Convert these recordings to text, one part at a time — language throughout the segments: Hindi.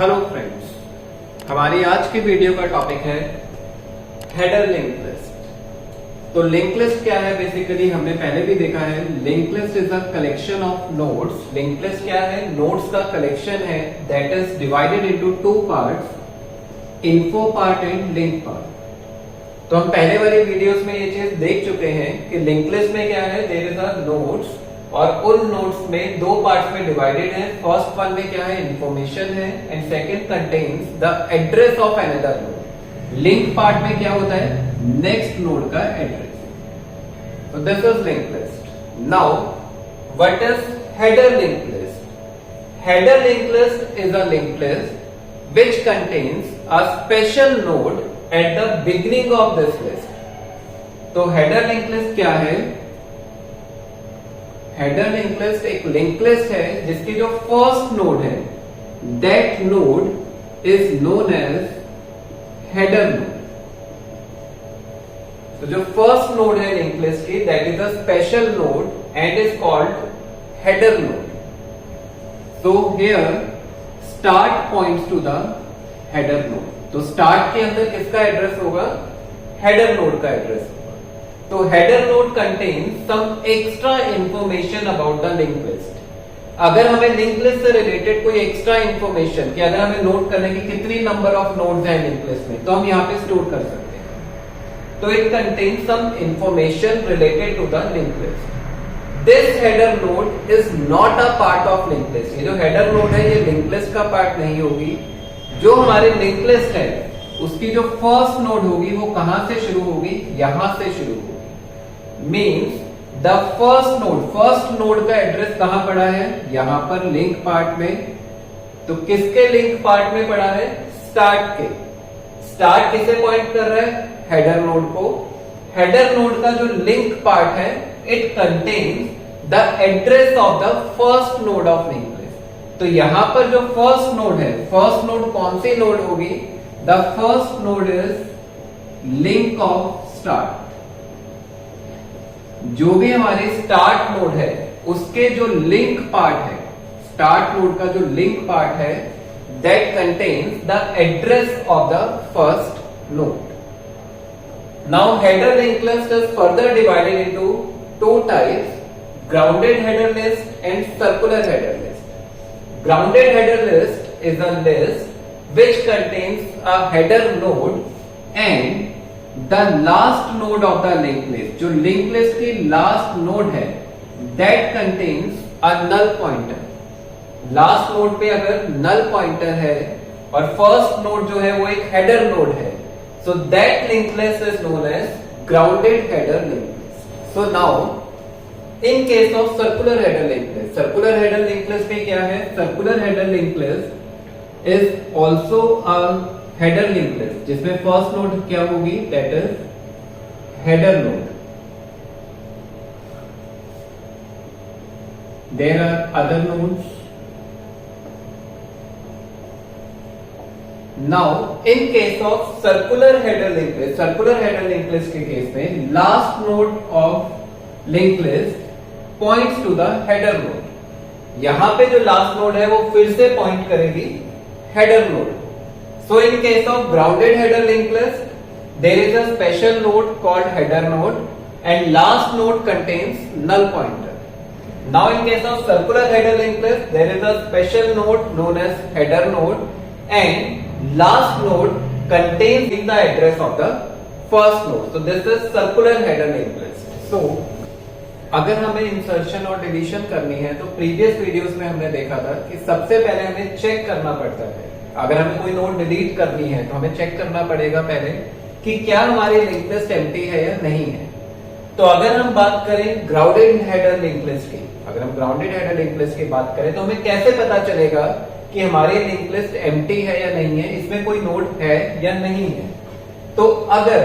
हेलो फ्रेंड्स, हमारी आज की वीडियो का टॉपिक है हेडर लिंक लिस्ट। तो लिंक लिस्ट क्या है? बेसिकली हमने पहले भी देखा है, link list is a collection of nodes. Link list क्या है? नोड्स का कलेक्शन है that is divided into two parts, info part and link part. तो हम पहले वाली वीडियोस में ये चीज देख चुके हैं कि लिंक लिस्ट में क्या है, देयर इज अ नोड्स और उन नोड्स में दो पार्ट्स में डिवाइडेड है। फर्स्ट वन में क्या है, इंफॉर्मेशन है and second contains the address of another node. Link part में क्या होता है, नेक्स्ट नोड का एड्रेस। तो this is link list. Now what is header link list? Header link list is a link list which contains a special node at the beginning of this list. तो header link list क्या है? header link list एक लिंक लिस्ट है जिसकी जो फर्स्ट नोड है that node is known as header node. तो जो फर्स्ट नोड है लिंक लिस्ट की that is a special node and is called header node. So here start points to the header node. तो start के अंदर किसका एड्रेस होगा? header node का एड्रेस होगा। तो header node contains some extra information about the linked list. अगर हमें लिंक लिस्ट से रिलेटेड कोई एक्स्ट्रा इंफॉर्मेशन कि अगर हमें नोट करने की कितनी नंबर ऑफ नोड्स हैं लिंक लिस्ट में, तो हम यहाँ पे स्टोर कर सकते हैं। तो it contains some information related to the link list. This header node is not a part of linked list. ये जो header node है ये linked list का पार्ट नहीं होगी। जो हमारी linked list है उसकी जो फर्स्ट नोड होगी वो कहां से शुरू होगी? यहां से शुरू होगी। मीन्स द फर्स्ट नोड का एड्रेस कहां पड़ा है? यहां पर लिंक पार्ट में। तो किसके लिंक पार्ट में पड़ा है? स्टार्ट के। स्टार्ट किसे पॉइंट कर रहा है? हेडर नोड को। हेडर नोड का जो लिंक पार्ट है it contains the address of the first node of link list. तो यहां पर जो फर्स्ट नोड है, फर्स्ट नोड कौन सी नोड होगी? The first node is link of start. जो भी हमारे स्टार्ट नोड है उसके जो लिंक पार्ट है, स्टार्ट नोड का जो लिंक पार्ट है that contains the address of the first node. Now header linked list is further divided into two types, grounded header list and circular header list. Grounded header list is a list which contains a header node and the last node of the linked list. जो linked list की last node है that contains a null pointer. last node पे अगर null pointer है और first node जो है वो एक header node है, so that linked list is known as grounded header linked list. So now in case of circular header linked list, circular header linked list में क्या है? circular header linked list is also a header linked list जिसमें first node क्या होगी? that is header node. There are other nodes. Now in case of circular header linked list, circular header linked list के केस में last node of linked list points to the header node. यहां पे जो last node है वो फिर से पॉइंट करेगी header node। So in case of grounded header linked list there is a special node called header node and last node contains null pointer. Now in case of circular header linked list there is a special node known as header node and last node contains the address of the first node. So this is circular header linked list. So अगर हमें इंसर्शन और डिलीशन करनी है तो प्रीवियस वीडियोस में हमने देखा था कि सबसे पहले हमें चेक करना पड़ता है। अगर हमें कोई नोड डिलीट करनी है तो हमें चेक करना पड़ेगा पहले कि क्या हमारी लिंक लिस्ट एम्प्टी है या नहीं है। तो अगर हम बात करें ग्राउंडेड हेडर लिंक लिस्ट की, अगर हम ग्राउंडेड हेडर लिंक लिस्ट की बात करें तो हमें कैसे पता चलेगा कि हमारी लिंक लिस्ट एम्प्टी है या नहीं है, इसमें कोई नोड है या नहीं है? तो अगर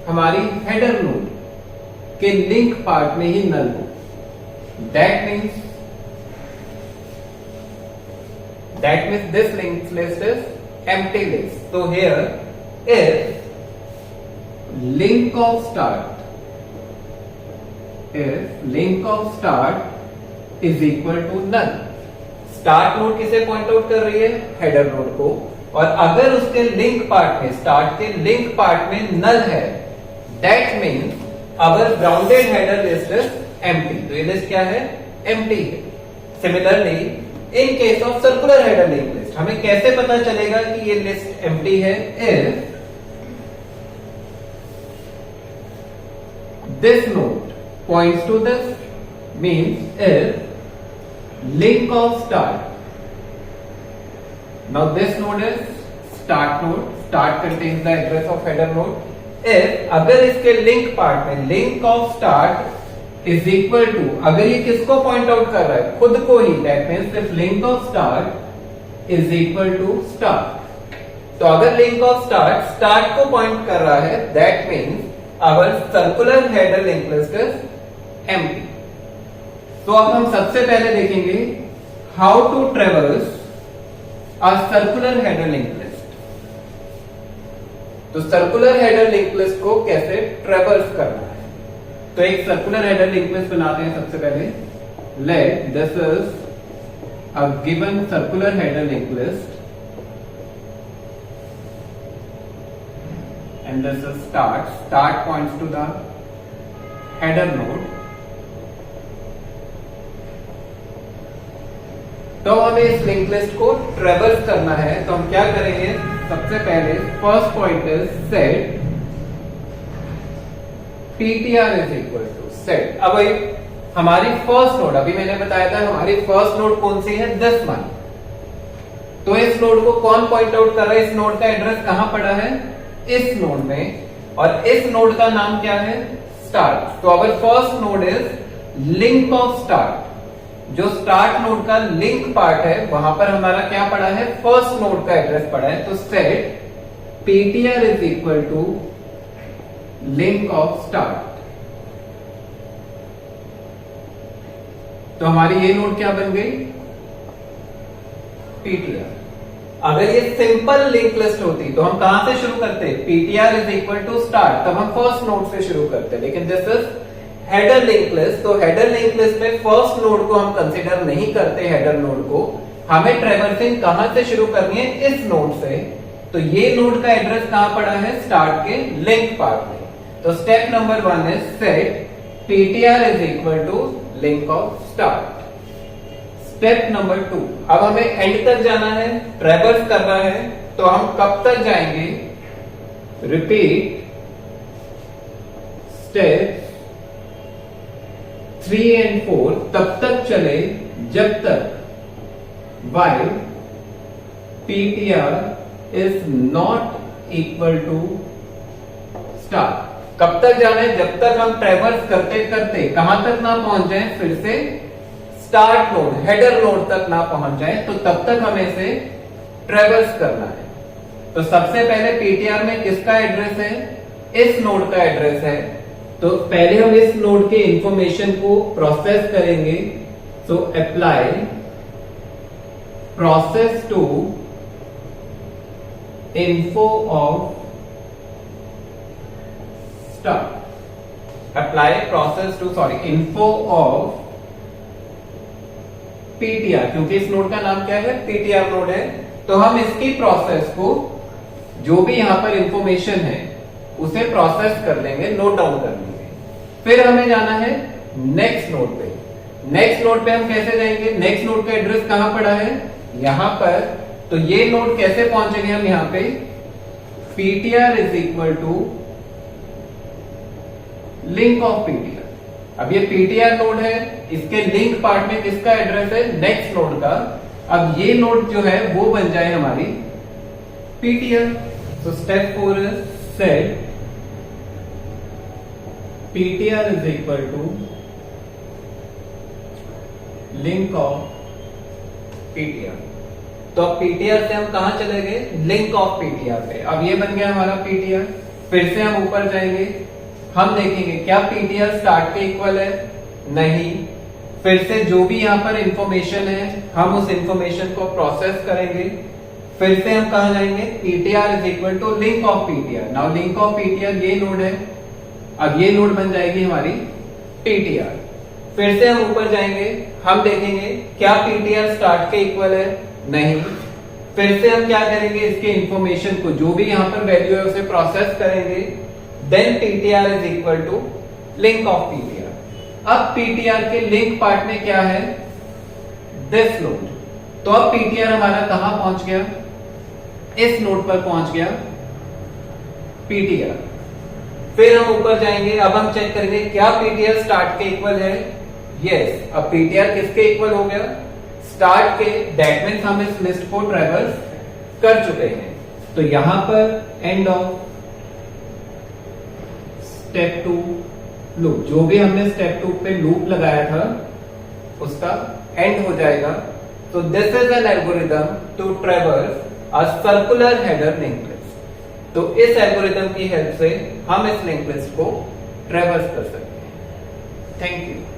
हमारी हेडर नोड के लिंक पार्ट में ही नल हो, that means this link list is empty list. तो here if link of start is equal to null, start node किसे पॉइंट आउट कर रही है? हेडर नोड को। और अगर उसके लिंक पार्ट में, स्टार्ट के लिंक पार्ट में नल है, that means our grounded header list is empty. तो ये लिस्ट क्या है? एम्प्टी है। Similarly in case of circular header link list हमें कैसे पता चलेगा कि ये लिस्ट एम्प्टी है? If this node points to this, means if link of start, now this node is start node, start contains the address of header node. if अगर इसके link part में link of start is equal to, अगर ये किसको point out कर रहा है? खुद को ही, that means if link of start is equal to start, तो अगर link of start को point कर रहा है, that means our circular header linked list is empty. तो अब हम सबसे पहले देखेंगे how to traverse a circular header linked list. तो circular header linked list को कैसे traverse करना है? तो एक circular header linked list बनाते हैं सबसे पहले. Let this is a given circular header linked list. And this is start points to the header node. तो हमें इस लिंक लिस्ट को ट्रेवर्स करना है, तो हम क्या करेंगे? सबसे पहले first point is set ptr is equal to set. अब हमारी फर्स्ट नोड, अभी मैंने बताया था हमारी फर्स्ट नोड कौन सी है? 10 मान। तो इस नोड को कौन पॉइंट आउट कर रहा है? इस नोड का एड्रेस कहां पड़ा है? इस नोड में। और इस नोड का नाम क्या है? स्टार्ट। तो our first node is link of start. जो स्टार्ट नोड का लिंक पार्ट है वहां पर हमारा क्या पड़ा है? फर्स्ट नोड का एड्रेस पड़ा है। तो set ptr is equal to link of start. तो हमारी ये नोड क्या बन गई? ptr। अगर ये सिंपल लिंक लिस्ट होती तो हम कहां से शुरू करते? ptr is equal to start, तब हम फर्स्ट नोड से शुरू करते। लेकिन this is header link list, तो हेडर लिंक लिस्ट में फर्स्ट नोड को हम कंसीडर नहीं करते, हेडर नोड को। हमें ट्रैवर्सिंग कहां से शुरू करनी है? इस नोड से। तो ये नोड का एड्रेस कहां पड़ा है? स्टार्ट के लिंक पार्ट में। तो step number 1 is set ptr is equal to link of start. Step number 2, अब हमें एंड तक जाना है, ट्रैवर्स करना है। तो हम कब तक जाएंगे? रिपीट स्टेप 3 एंड 4 तब तक चले जब तक while ptr is not equal to start। कब तक जाना है? जब तक हम ट्रैवर्स करते करते कहां तक ना पहुंच जाए? फिर से स्टार्ट नोड, हेडर नोड तक ना पहुंच जाए, तो तब तक हमें इसे ट्रैवर्स करना है। तो सबसे पहले ptr में किसका एड्रेस है? इस नोड का एड्रेस है। तो पहले हम इस नोड के इंफॉर्मेशन को प्रोसेस करेंगे। So apply process to info of start, apply process to info of ptr, क्योंकि इस नोड का नाम क्या है? ptr नोड है। तो हम इसकी प्रोसेस को, जो भी यहां पर इंफॉर्मेशन है उसे प्रोसेस कर लेंगे, नोट डाउन कर लेंगे। फिर हमें जाना है नेक्स्ट नोड पे। नेक्स्ट नोड पे हम कैसे जाएंगे? नेक्स्ट नोड का एड्रेस कहां पड़ा है? यहां पर। तो ये नोड कैसे पहुंचेंगे हम यहां पे? ptr is equal to link of ptr। अब ये ptr नोड है, इसके लिंक पार्ट में किसका एड्रेस है? नेक्स्ट नोड का। अब ये नोड जो है वो बन जाए हमारी ptr। तो step 4 is set ptr is equal to link of ptr। तो अब ptr से हम कहां चले गए? लिंक ऑफ ptr पे। अब ये बन गया हमारा ptr। फिर से हम ऊपर जाएंगे, हम देखेंगे क्या ptr स्टार्ट के इक्वल है? नहीं। फिर से जो भी यहां पर इंफॉर्मेशन है हम उस इंफॉर्मेशन को प्रोसेस करेंगे। फिर से हम कहां जाएंगे? ptr is equal to link of ptr। Now link of ptr ये नोड है, अब ये नोड बन जाएगी हमारी ptr। फिर से हम ऊपर जाएंगे, हम देखेंगे क्या पीटीआर स्टार्ट के इक्वल है? नहीं। फिर से हम क्या करेंगे, इसके इंफॉर्मेशन को जो भी यहां पर वैल्यू है उसे प्रोसेस करेंगे, then PTR is equal to link of PTR. अब पीटीआर के लिंक पार्ट में क्या है, दिस नोड। तो अब पीटीआर हमारा कहां पहुंच गया, इस नोड पर पहुंच गया पीटीआर। फिर हम ऊपर जाएंगे, अब हम चेक करेंगे क्या पीटीआर स्टार्ट के इक्वल है? यस। अब पीटीआर किसके इक्वल हो गया? स्टार्ट के। दैट मीन्स हम इस लिस्ट को ट्रैवर्स कर चुके हैं। तो यहां पर एंड ऑफ स्टेप 2 लूप, जो भी हमने स्टेप 2 पे लूप लगाया था उसका एंड हो जाएगा। तो this is an algorithm to traverse a circular header link list. तो इस एल्गोरिथम की हेल्प से हम इस लिंक लिस्ट को ट्रैवर्स कर सकते हैं। Thank you.